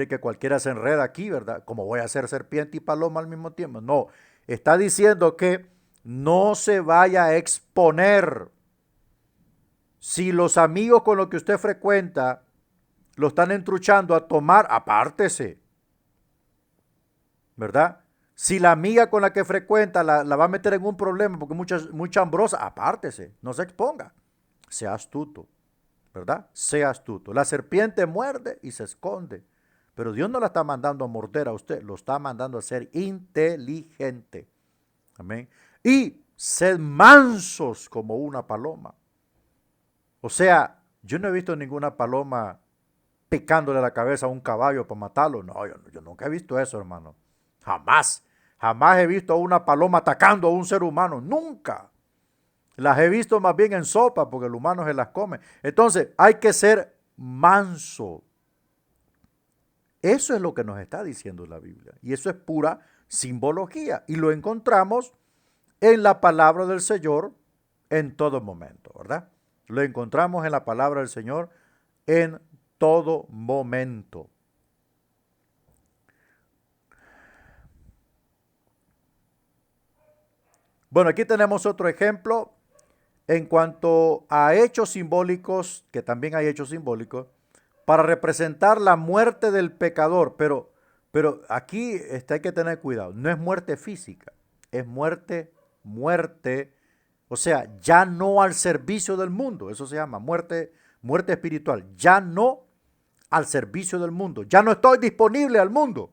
que cualquiera se enreda aquí, ¿verdad? Como voy a ser serpiente y paloma al mismo tiempo. No, Está diciendo que no se vaya a exponer. Si los amigos con los que usted frecuenta lo están entruchando a tomar, apártese, ¿verdad? Si la amiga con la que frecuenta la va a meter en un problema porque es muy chambrosa, apártese, no se exponga. Sea astuto, ¿verdad? Sea astuto. La serpiente muerde y se esconde, pero Dios no la está mandando a morder a usted, lo está mandando a ser inteligente. Amén. Y sed mansos como una paloma. O sea, yo no he visto ninguna paloma picándole la cabeza a un caballo para matarlo. No, yo nunca he visto eso, hermano. Jamás. Jamás he visto a una paloma atacando a un ser humano. Nunca. Las he visto más bien en sopa porque el humano se las come. Entonces, hay que ser manso. Eso es lo que nos está diciendo la Biblia. Y eso es pura simbología. Y lo encontramos en la palabra del Señor en todo momento, ¿verdad? Lo encontramos en la palabra del Señor en todo momento. Bueno, aquí tenemos otro ejemplo en cuanto a hechos simbólicos, que también hay hechos simbólicos, para representar la muerte del pecador. Pero aquí hay que tener cuidado. No es muerte física, es muerte, o sea, ya no al servicio del mundo. Eso se llama muerte espiritual. Ya no al servicio del mundo. Ya no estoy disponible al mundo.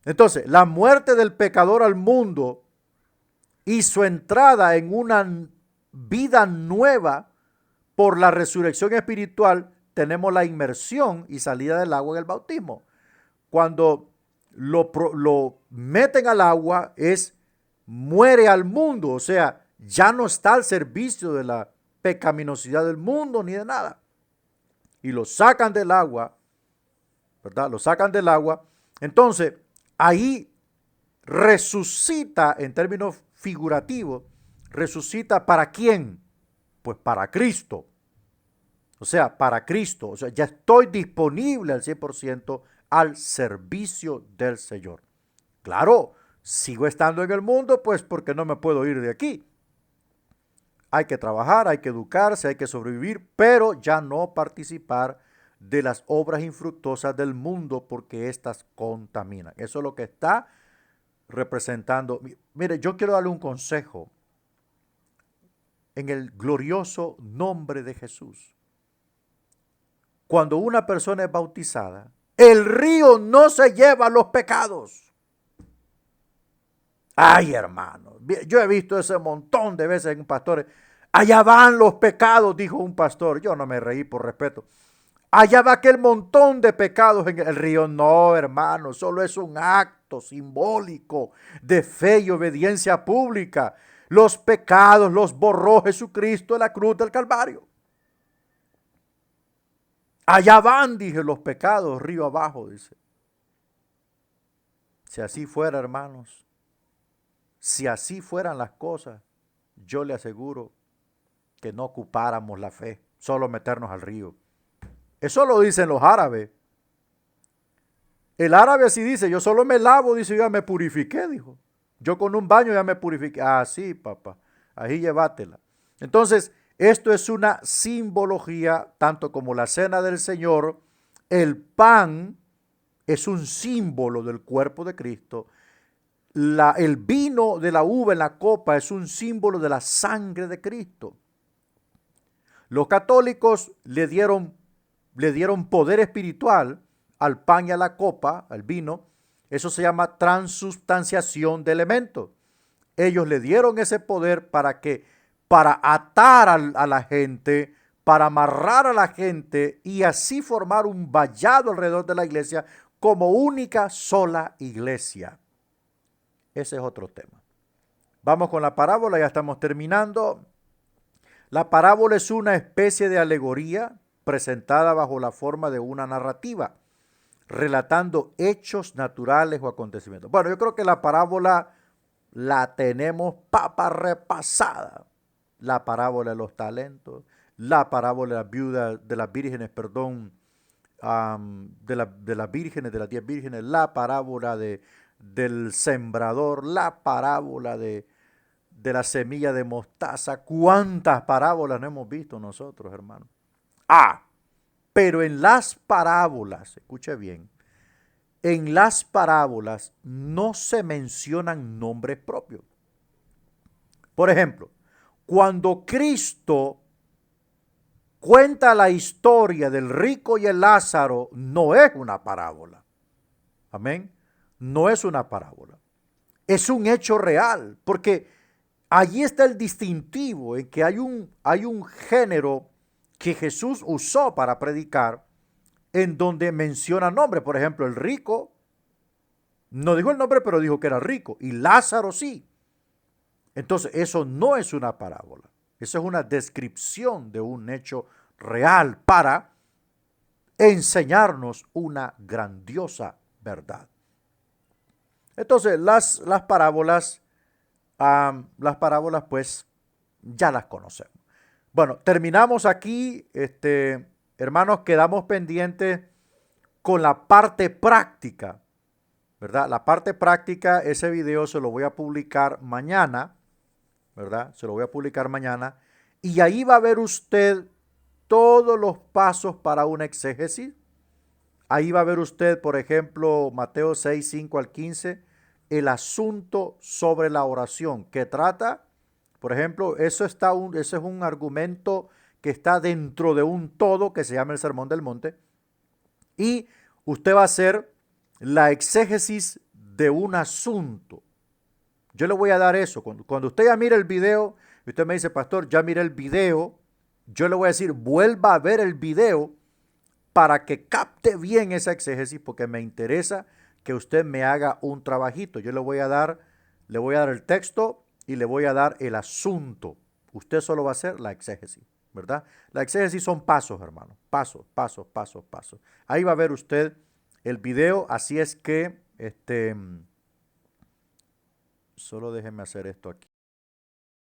Entonces, la muerte del pecador al mundo y su entrada en una vida nueva por la resurrección espiritual, tenemos la inmersión y salida del agua en el bautismo. Cuando lo meten al agua muere al mundo, o sea, ya no está al servicio de la pecaminosidad del mundo ni de nada. Y lo sacan del agua, ¿verdad? Lo sacan del agua. Entonces, ahí resucita en términos figurativos, resucita ¿para quién? Pues para Cristo. O sea, para Cristo. O sea, ya estoy disponible al 100% al servicio del Señor. Claro, sigo estando en el mundo, pues porque no me puedo ir de aquí. Hay que trabajar, hay que educarse, hay que sobrevivir, pero ya no participar de las obras infructuosas del mundo porque éstas contaminan. Eso es lo que está representando. Mire, yo quiero darle un consejo en el glorioso nombre de Jesús. Cuando una persona es bautizada, el río no se lleva los pecados. Ay, hermano, yo he visto ese montón de veces en pastores. Allá van los pecados, dijo un pastor. Yo no me reí por respeto. Allá va aquel montón de pecados en el río. No, hermano, solo es un acto simbólico de fe y obediencia pública. Los pecados los borró Jesucristo en la cruz del Calvario. Allá van, dije, los pecados, río abajo, dice. Si así fuera, hermanos, si así fueran las cosas, yo le aseguro que no ocupáramos la fe, solo meternos al río. Eso lo dicen los árabes. El árabe así dice, yo solo me lavo, dice, yo ya me purifiqué, dijo. Yo con un baño ya me purifiqué. Ah, sí, papá, ahí llévatela. Entonces, esto es una simbología, tanto como la cena del Señor. El pan es un símbolo del cuerpo de Cristo. El vino de la uva en la copa es un símbolo de la sangre de Cristo. Los católicos le dieron poder espiritual al pan y a la copa, al vino. Eso se llama transubstanciación de elementos. Ellos le dieron ese poder para atar a la gente, para amarrar a la gente y así formar un vallado alrededor de la iglesia como única sola iglesia. Ese es otro tema. Vamos con la parábola, ya estamos terminando. La parábola es una especie de alegoría presentada bajo la forma de una narrativa, relatando hechos naturales o acontecimientos. Bueno, yo creo que la parábola la tenemos repasada. La parábola de los talentos, la parábola de las viudas, de las vírgenes, perdón, de las vírgenes, de las 10 vírgenes, la parábola del sembrador, la parábola de la semilla de mostaza. ¿Cuántas parábolas no hemos visto nosotros, hermano? Ah, pero en las parábolas, escuche bien, en las parábolas no se mencionan nombres propios. Por ejemplo, cuando Cristo cuenta la historia del rico y el Lázaro, no es una parábola. Amén. No es una parábola. Es un hecho real, porque allí está el distintivo en que hay un género que Jesús usó para predicar, en donde menciona nombres. Por ejemplo, el rico no dijo el nombre, pero dijo que era rico. Y Lázaro sí. Entonces, eso no es una parábola. Eso es una descripción de un hecho real para enseñarnos una grandiosa verdad. Entonces, las parábolas, pues, ya las conocemos. Bueno, terminamos aquí, hermanos, quedamos pendientes con la parte práctica, ¿verdad? La parte práctica, ese video se lo voy a publicar mañana, ¿verdad? Se lo voy a publicar mañana. Y ahí va a ver usted todos los pasos para una exégesis. Ahí va a ver usted, por ejemplo, Mateo 6, 5 al 15, el asunto sobre la oración, que trata, por ejemplo, ese es un argumento que está dentro de un todo que se llama el Sermón del Monte. Y usted va a hacer la exégesis de un asunto. Yo le voy a dar eso. Cuando usted ya mire el video, y usted me dice, pastor, ya miré el video, yo le voy a decir, vuelva a ver el video para que capte bien esa exégesis, porque me interesa que usted me haga un trabajito. Yo le voy a dar el texto y le voy a dar el asunto. Usted solo va a hacer la exégesis, ¿verdad? La exégesis son pasos, hermano. Pasos, pasos, pasos, pasos. Ahí va a ver usted el video, así es que, solo déjeme hacer esto aquí.